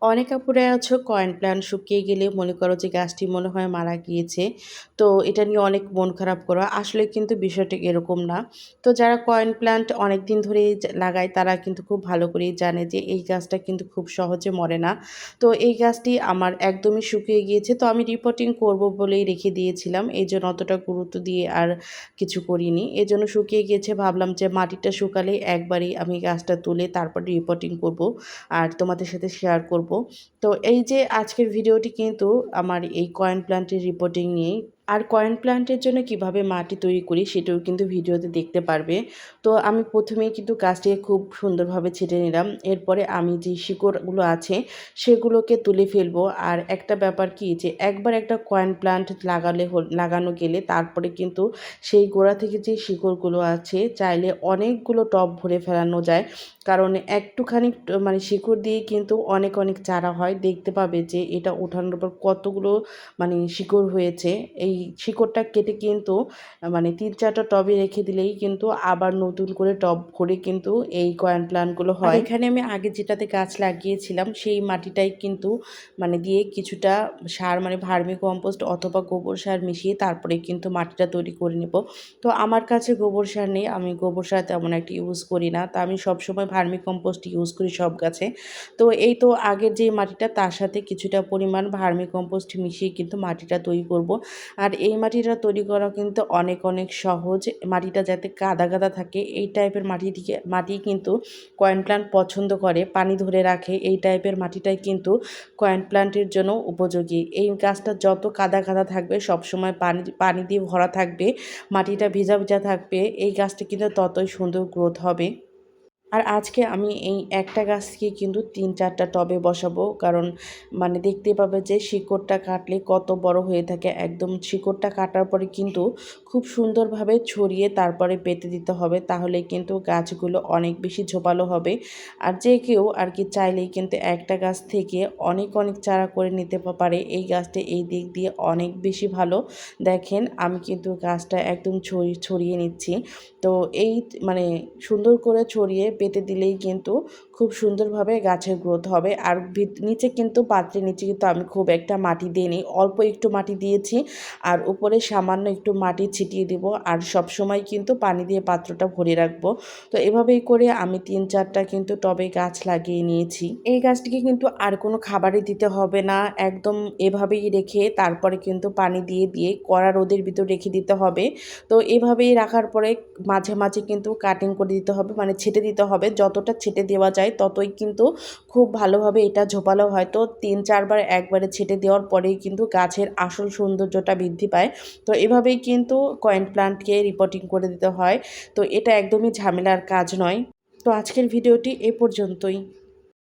অনেক আপুরা আছো কয়েন প্ল্যান্ট শুকিয়ে গেলে মনে করো যে গাছটি মনে হয় মারা গিয়েছে। তো এটা নিয়ে অনেক মন খারাপ করো। আসলে কিন্তু বিষয়টা এরকম না। তো যারা কয়েন প্ল্যান্ট অনেকদিন ধরেই লাগায় তারা কিন্তু খুব ভালো করেই জানে যে এই গাছটা কিন্তু খুব সহজে মরে না। তো এই গাছটি আমার একদমই শুকিয়ে গিয়েছে। তো আমি রিপোর্টিং করব বলেই রেখে দিয়েছিলাম। এইজন্য অতটা গুরুত্ব দিয়ে আর কিছু করিনি। এজন্য শুকিয়ে গিয়েছে ভাবলাম যে মাটিটা শুকালেই একবারেই আমি গাছটা তুলে তারপরে রিপোর্টিং করব। আর তোমাদের সাথে শেয়ার করব। তো এই যে আজকের ভিডিওটি কিন্তু আমার এই কয়েন প্ল্যান্টের রিপোর্টিং নিয়েই। আর কয়েন প্ল্যান্টের জন্য কিভাবে মাটি তৈরি করি সেটাও কিন্তু ভিডিওতে দেখতে পারবে। তো আমি প্রথমেই কিন্তু গাছটিকে খুব সুন্দরভাবে ছেঁটে নিলাম। এরপরে আমি যে শিকড়গুলো আছে সেগুলোকে তুলে ফেলবো। আর একটা ব্যাপার কি যে একবার একটা কয়েন প্ল্যান্ট লাগানো গেলে তারপরে কিন্তু সেই গোড়া থেকে যে শিকড়গুলো আছে চাইলে অনেকগুলো টব ভরে ফেলানো যায়। কারণ একটুখানি মানে শিকড় দিয়ে কিন্তু অনেক অনেক চারা হয়। দেখতে পাবে যে এটা ওঠানোর পর কতগুলো মানে শিকড় হয়েছে। এই শিকড়টা কেটে কিন্তু মানে ৩-৪টা টবে রেখে দিলেই কিন্তু আবার নতুন করে টব ভরে কিন্তু এই কয়েন প্ল্যান্টগুলো হয়। আর এখানে আমি আগে যেটাতে গাছ লাগিয়েছিলাম সেই মাটিটাই কিন্তু মানে দিয়ে কিছুটা সার মানে ভার্মি কম্পোস্ট অথবা গোবর সার মিশিয়ে তারপরে কিন্তু মাটিটা তৈরি করে নেব। তো আমার কাছে গোবর সার নেই, আমি গোবর সার তেমন একটা ইউজ করি না। তো আমি সবসময় ভার্মি কম্পোস্ট ইউজ করি সব গাছে। তো এই তো আগের যে মাটিটা তার সাথে কিছুটা পরিমাণ ভার্মি কম্পোস্ট মিশিয়ে কিন্তু মাটিটা তৈরি করব। আর এই মাটিটা তৈরি করা কিন্তু অনেক অনেক সহজ। মাটিটা যাতে কাদা কাদা থাকে এই টাইপের মাটি কিন্তু কয়েন প্ল্যান্ট পছন্দ করে, পানি ধরে রাখে এই টাইপের মাটিটাই কিন্তু কয়েন প্ল্যান্টের জন্য উপযোগী। এই গাছটা যত কাদা কাদা থাকবে সবসময় পানি পানি দিয়ে ভরা থাকবে, মাটিটা ভিজা ভিজা থাকবে, এই গাছটা কিন্তু ততই সুন্দর গ্রোথ হবে। আর আজকে আমি এই একটা গাছকে কিন্তু ৩-৪টা টবে বসাবো। কারণ মানে দেখতে পাবে যে শিকড়টা কাটলে কত বড় হয়ে থাকে। একদম শিকড়টা কাটার পরে কিন্তু খুব সুন্দরভাবে ছড়িয়ে তারপরে পেতে দিতে হবে। তাহলে কিন্তু গাছগুলো অনেক বেশি ঝোপালো হবে। আর যে কেউ আর কি চাইলেই কিন্তু একটা গাছ থেকে অনেক অনেক চারা করে নিতে পারে। এই গাছটা এই দিক দিয়ে অনেক বেশি ভালো। দেখেন আমি কিন্তু গাছটা একদম ছড়িয়ে নিচ্ছি। তো এই মানে সুন্দর করে ছড়িয়ে পেতে দিলেই কিন্তু খুব সুন্দরভাবে গাছের গ্রোথ হবে। আর নিচে কিন্তু পাত্রের নিচে কিন্তু আমি খুব একটা মাটি দিইনি, অল্প একটু মাটি দিয়েছি। আর উপরে সামান্য একটু মাটি ছিটিয়ে দেব। আর সবসময় কিন্তু পানি দিয়ে পাত্রটা ভরে রাখবো। তো এভাবেই করে আমি ৩-৪টা কিন্তু টবে গাছ লাগিয়ে নিয়েছি। এই গাছটিকে কিন্তু আর কোনো খাবারই দিতে হবে না, একদম এভাবেই রেখে তারপরে কিন্তু পানি দিয়ে দিয়ে কড়া রোদের ভিতর রেখে দিতে হবে। তো এভাবেই রাখার পরে মাঝে মাঝে কিন্তু কাটিং করে দিতে হবে, মানে ছেটে দিতে হবে। যতটা ছেটে দেওয়া যায় ততই কিন্তু খুব ভালোভাবে এটা ঝোপালো হয়। তো ৩-৪ বার একবারে ছেটে দেওয়ার পরেই কিন্তু গাছের আসল সৌন্দর্যটা বৃদ্ধি পায়। তো এভাবেই কিন্তু কয়েন প্ল্যান্টকে রিপোর্টিং করে দিতে হয়। তো এটা একদমই ঝামেলার কাজ নয়। তো আজকের ভিডিওটি এ পর্যন্তই।